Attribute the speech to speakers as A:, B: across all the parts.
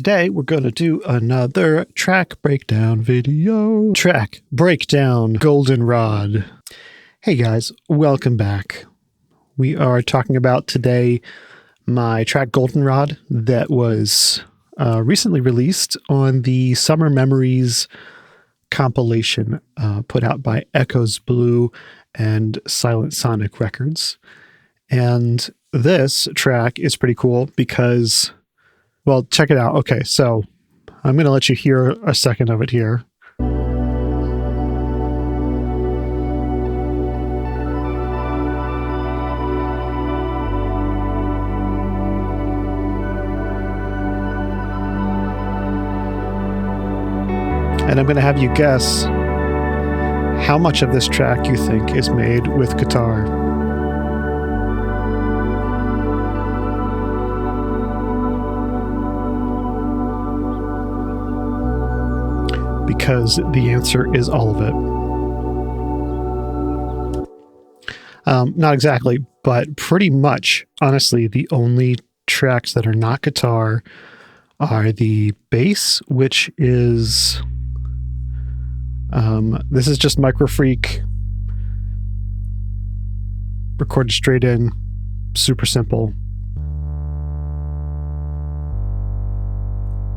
A: today we're going to do another track breakdown video. Track breakdown Goldenrod. Hey guys, welcome back. We are talking about today my track Goldenrod that was recently released on the Summer Memories compilation put out by Echoes Blue and Silent Sonic Records. And this track is pretty cool because, well, check it out. Okay, so I'm going to let you hear a second of it here. And I'm going to have you guess how much of this track you think is made with guitar. Because the answer is all of it. Not exactly, but pretty much, honestly, the only tracks that are not guitar are the bass, which is... this is just Micro Freak, recorded straight in, super simple.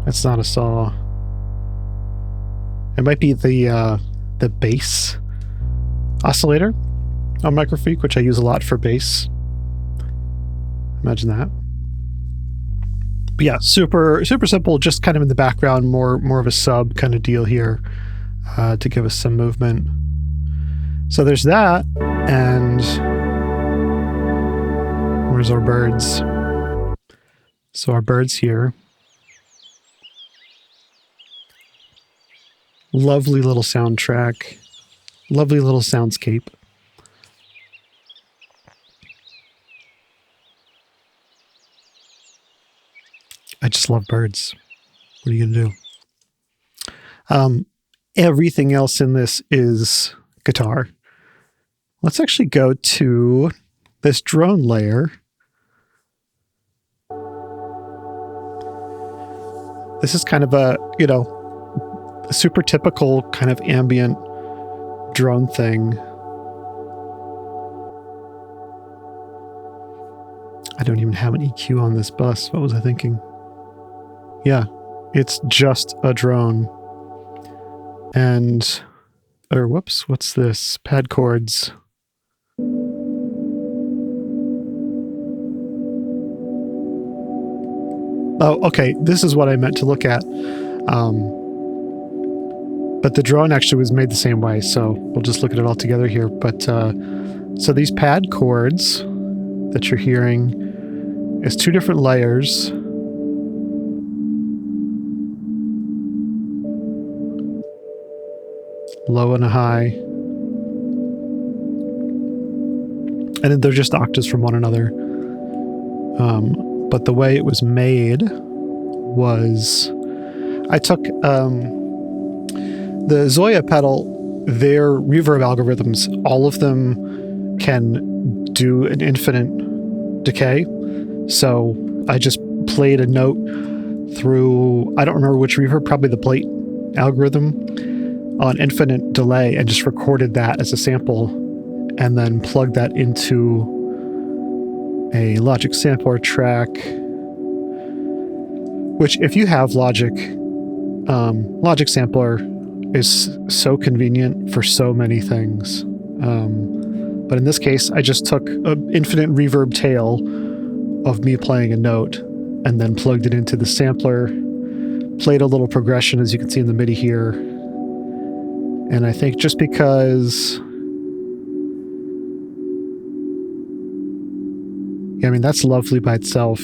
A: That's not a saw. It might be the bass oscillator on Micro Freak, which I use a lot for bass. Imagine that. But yeah, super simple, just kind of in the background, more of a sub kind of deal here. To give us some movement. So there's that, and where's our birds? So our birds here. Lovely little soundtrack. Lovely little soundscape. I just love birds. What are you gonna do? Everything else in this is guitar. Let's actually go to this drone layer. This is kind of a super typical kind of ambient drone thing. I don't even have an EQ on this bus. What was I thinking? Yeah, it's just a drone. And, or whoops, what's this? Pad chords. Oh, okay, this is what I meant to look at. But the drone actually was made the same way, so we'll just look at it all together here. But, so these pad chords that you're hearing is two different layers. Low and a high. And then they're just octaves from one another. But the way it was made was I took the Zoya pedal, their reverb algorithms, all of them can do an infinite decay. So I just played a note through, I don't remember which reverb, probably the plate algorithm, on infinite delay, and just recorded that as a sample and then plugged that into a Logic sampler track, which if you have Logic, Logic sampler is so convenient for so many things. But in this case, I just took an infinite reverb tail of me playing a note and then plugged it into the sampler, played a little progression as you can see in the MIDI here. And I think just because, yeah, I mean, that's lovely by itself.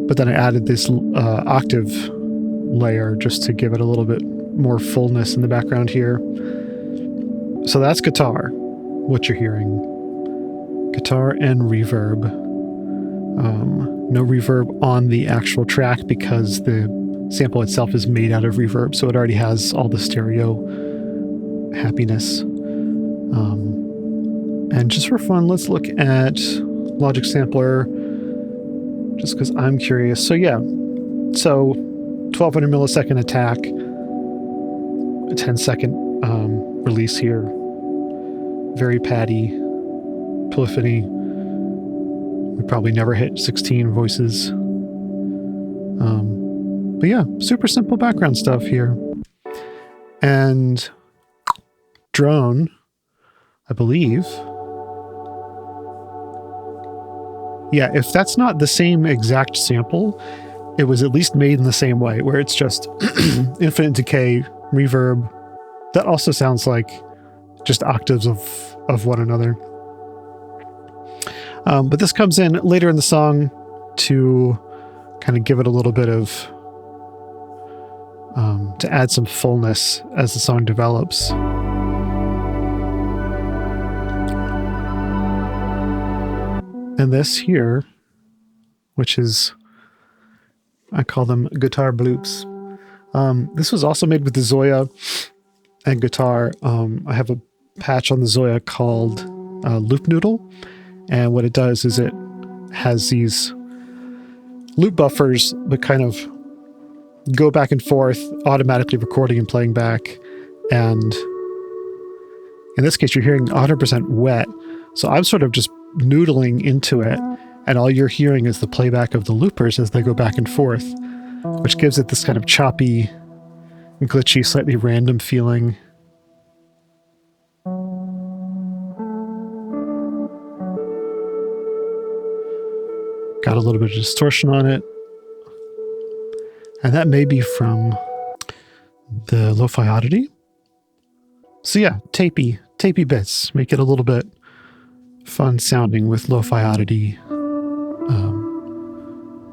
A: But then I added this octave layer just to give it a little bit more fullness in the background here. So that's guitar, what you're hearing. Guitar and reverb. No reverb on the actual track because the sample itself is made out of reverb, so it already has all the stereo happiness. And just for fun, let's look at Logic Sampler just because I'm curious. So yeah, so 1200 millisecond attack, a 10-second release here. Very patty, polyphony. We probably never hit 16 voices. But yeah, super simple background stuff here. And drone, I believe. Yeah, if that's not the same exact sample, it was at least made in the same way, where it's just infinite decay, reverb. That also sounds like just octaves of one another. But this comes in later in the song to kind of give it a little bit of, to add some fullness as the song develops. And this here, which is, I call them guitar bloops. This was also made with the Zoya and guitar. I have a patch on the Zoya called Loop Noodle. And what it does is it has these loop buffers that kind of go back and forth, automatically recording and playing back. And in this case, you're hearing 100% wet. So I'm sort of just noodling into it. And all you're hearing is the playback of the loopers as they go back and forth, which gives it this kind of choppy, glitchy, slightly random feeling. Got a little bit of distortion on it. And that may be from the Lo-Fi Oddity. So yeah, tapey bits. Make it a little bit fun sounding with Lo-Fi Oddity.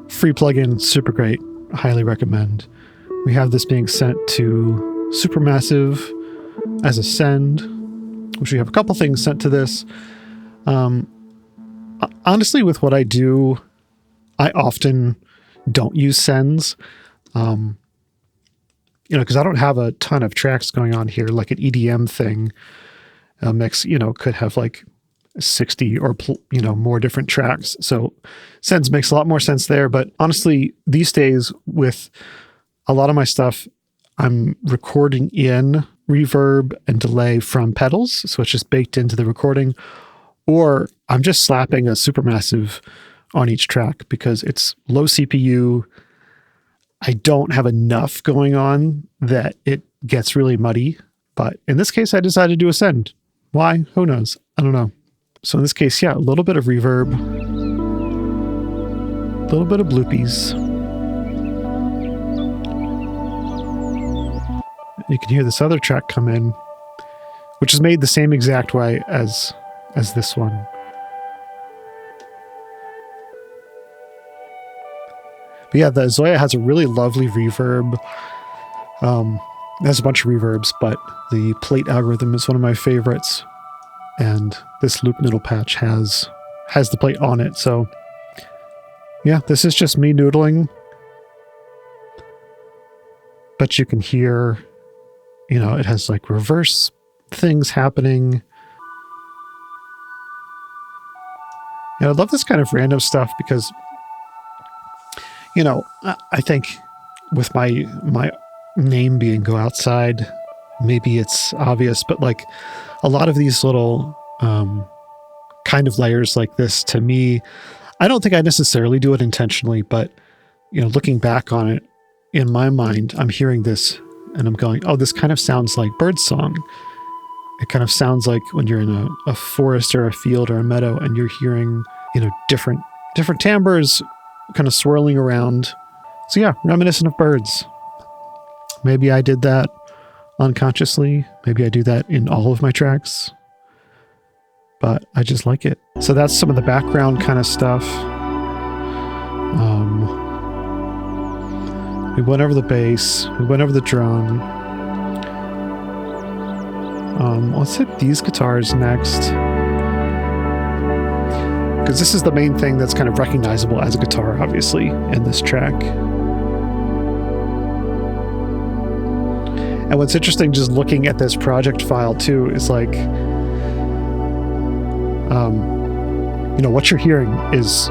A: Free plugin, super great. Highly recommend. We have this being sent to Supermassive as a send, which we have a couple things sent to this. Honestly, with what I do, I often don't use sends, because I don't have a ton of tracks going on here, like an EDM thing. A mix, could have like 60 or, more different tracks. So sends makes a lot more sense there. But honestly, these days with a lot of my stuff, I'm recording in reverb and delay from pedals. So it's just baked into the recording, or I'm just slapping a Supermassive on each track because it's low CPU. I don't have enough going on that it gets really muddy. But in this case, I decided to do a send. Why? Who knows? I don't know. So in this case, yeah, a little bit of reverb, a little bit of bloopies. You can hear this other track come in, which is made the same exact way as this one. But yeah, the Zoya has a really lovely reverb. It has a bunch of reverbs, but the plate algorithm is one of my favorites. And this loop noodle patch has the plate on it. So yeah, this is just me noodling. But you can hear, it has like reverse things happening. And I love this kind of random stuff because, I think with my name being Go Outside, maybe it's obvious, but like a lot of these little kind of layers like this, to me, I don't think I necessarily do it intentionally, but looking back on it, in my mind, I'm hearing this and I'm going, oh, this kind of sounds like birdsong. It kind of sounds like when you're in a forest or a field or a meadow and you're hearing, different timbres kind of swirling around. So yeah, reminiscent of birds. Maybe I did that unconsciously. Maybe I do that in all of my tracks. But I just like it. So that's some of the background kind of stuff. We went over the bass. We went over the drone. Let's hit these guitars next. Because this is the main thing that's kind of recognizable as a guitar, obviously, in this track. And what's interesting, just looking at this project file too, is like, what you're hearing is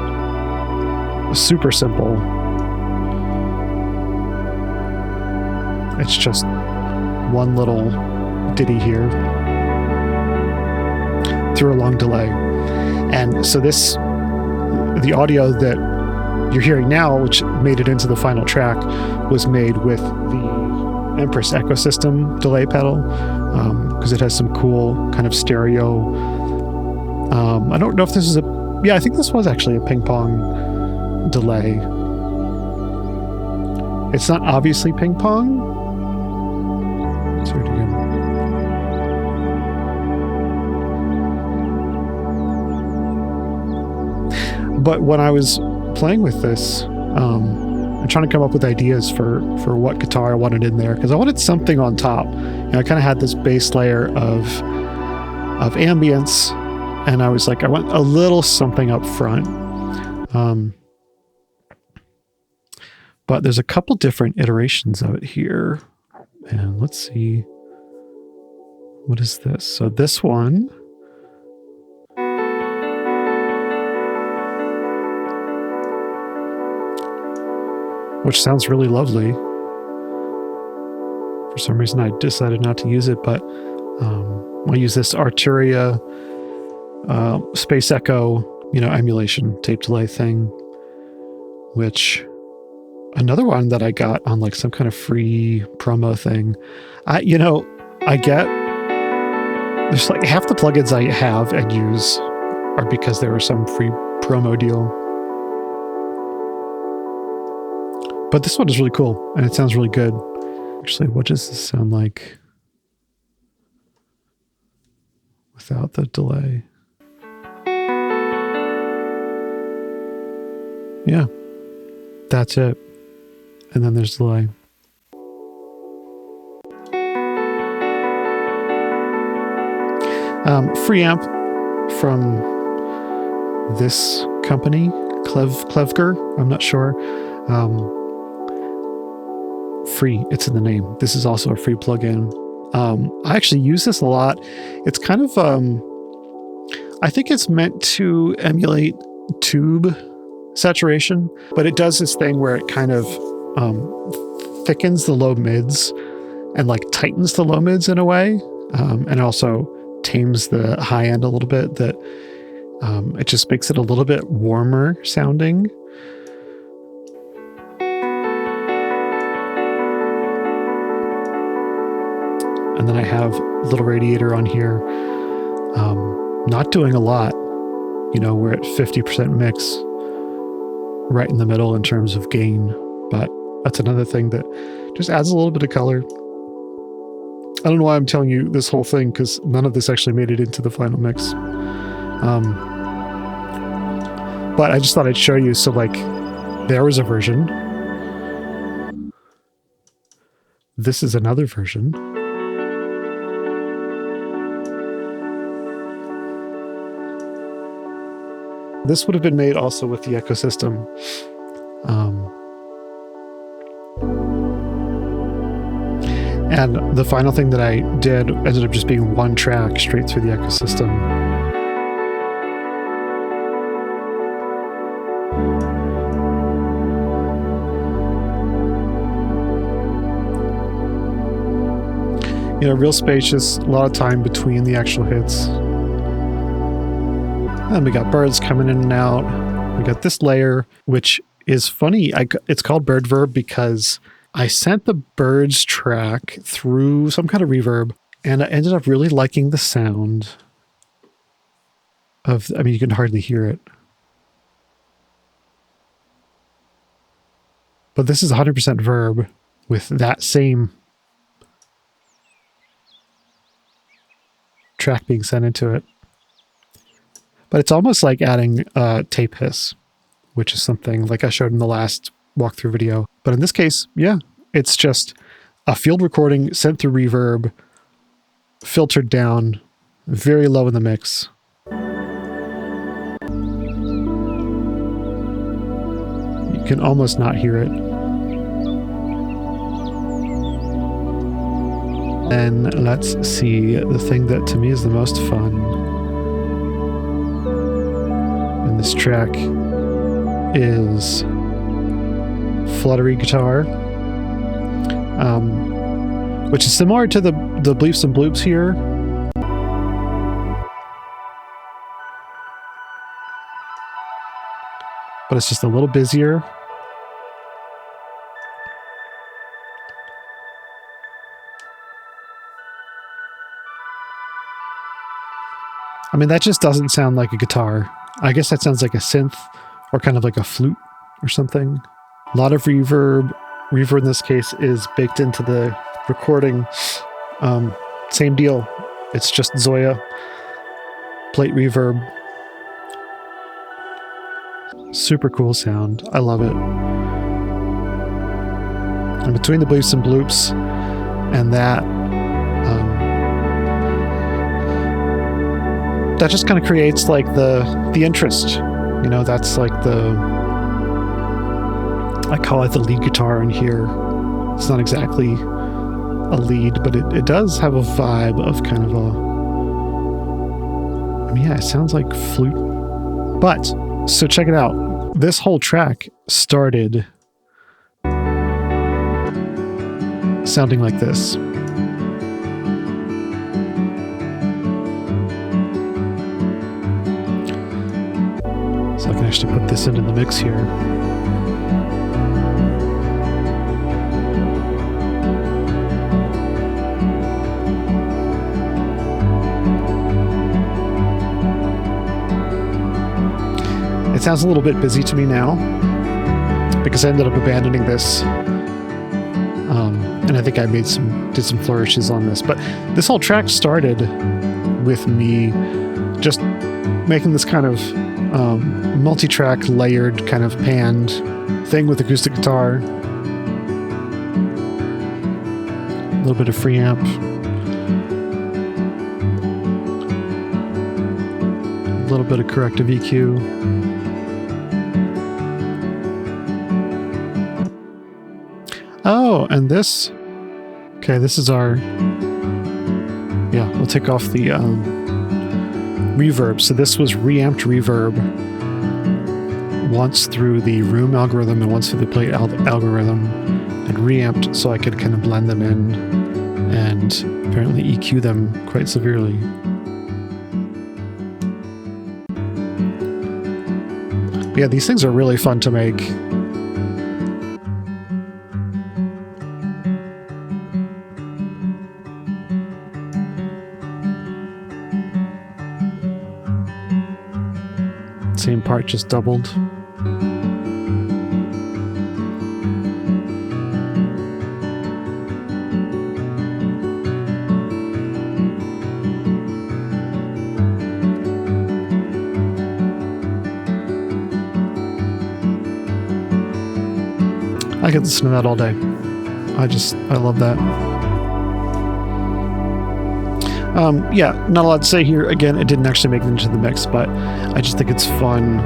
A: super simple. It's just one little ditty here through a long delay. And so the audio that you're hearing now, which made it into the final track, was made with the Empress Ecosystem delay pedal, because it has some cool kind of stereo. I don't know if this is I think this was actually a ping pong delay. It's not obviously ping pong. Let's hear it again. But when I was playing with this, I'm trying to come up with ideas for what guitar I wanted in there, because I wanted something on top. I kind of had this base layer of ambience, and I was like, I want a little something up front. But there's a couple different iterations of it here, and let's see, what is this? So this one, which sounds really lovely. For some reason, I decided not to use it, but I'll use this Arturia Space Echo, emulation tape delay thing, which another one that I got on like some kind of free promo thing. I get there's like half the plugins I have and use are because there was some free promo deal. But this one is really cool, and it sounds really good. Actually, what does this sound like without the delay? Yeah, that's it. And then there's delay. Free amp from this company, Clevger. I'm not sure. Free, it's in the name. This is also a free plugin. I actually use this a lot. It's kind of, I think it's meant to emulate tube saturation, but it does this thing where it kind of thickens the low mids and like tightens the low mids in a way, and also tames the high end a little bit. That it just makes it a little bit warmer sounding. And then I have a little radiator on here, not doing a lot. We're at 50% mix, right in the middle in terms of gain, but that's another thing that just adds a little bit of color. I don't know why I'm telling you this whole thing, because none of this actually made it into the final mix. But I just thought I'd show you. So like, there was a version. This is another version. This would have been made also with the ecosystem. And the final thing that I did ended up just being one track straight through the ecosystem. Real spacious, a lot of time between the actual hits. And we got birds coming in and out. We got this layer, which is funny. It's called Bird Verb because I sent the birds track through some kind of reverb, and I ended up really liking the sound of, you can hardly hear it. But this is 100% verb with that same track being sent into it. But it's almost like adding tape hiss, which is something like I showed in the last walkthrough video. But in this case, yeah, it's just a field recording sent through reverb, filtered down, very low in the mix. You can almost not hear it. And let's see, the thing that to me is the most fun in this track is fluttery guitar, which is similar to the bleeps and bloops here. But it's just a little busier. I mean, that just doesn't sound like a guitar. I guess that sounds like a synth or kind of like a flute or something. A lot of reverb. Reverb in this case is baked into the recording. Same deal. It's just Zoya plate reverb. Super cool sound. I love it. And between the bleeps and bloops and that just kind of creates like the interest. You know, that's like I call it the lead guitar in here. It's not exactly a lead, but it does have a vibe of kind of I mean, yeah, it sounds like flute. But, so check it out. This whole track started sounding like this. So I can actually put this into the mix here. It sounds a little bit busy to me now because I ended up abandoning this. And I think I did some flourishes on this, but this whole track started with me just making this kind of multi-track layered kind of panned thing with acoustic guitar, a little bit of free amp, a little bit of corrective EQ. Oh, and this, okay, this is our, yeah, we'll take off the reverb. So this was reamped reverb once through the room algorithm and once through the plate algorithm, and reamped so I could kind of blend them in and apparently EQ them quite severely. But yeah, these things are really fun to make. Same part, just doubled. I could listen to that all day. I love that. Yeah, not a lot to say here. Again, it didn't actually make it into the mix, but I just think it's fun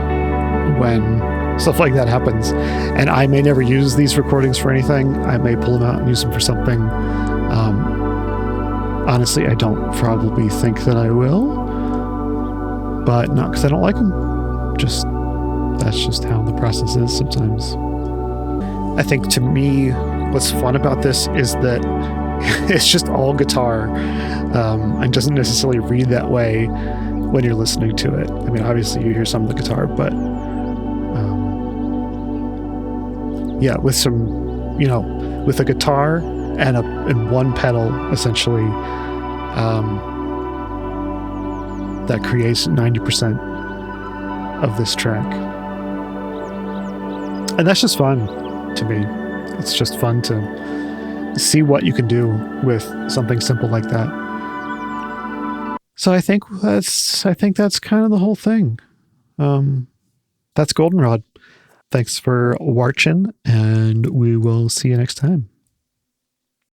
A: when stuff like that happens. And I may never use these recordings for anything. I may pull them out and use them for something. Honestly, I don't probably think that I will, but not because I don't like them. That's just how the process is sometimes. I think to me, what's fun about this is that it's just all guitar, and doesn't necessarily read that way when you're listening to it. I mean, obviously you hear some of the guitar, but yeah, with some, with a guitar and one pedal, essentially, that creates 90% of this track. And that's just fun to me. It's just fun to see what you can do with something simple like that. So I think that's kind of the whole thing. That's Goldenrod. Thanks for watching, and we will see you next time.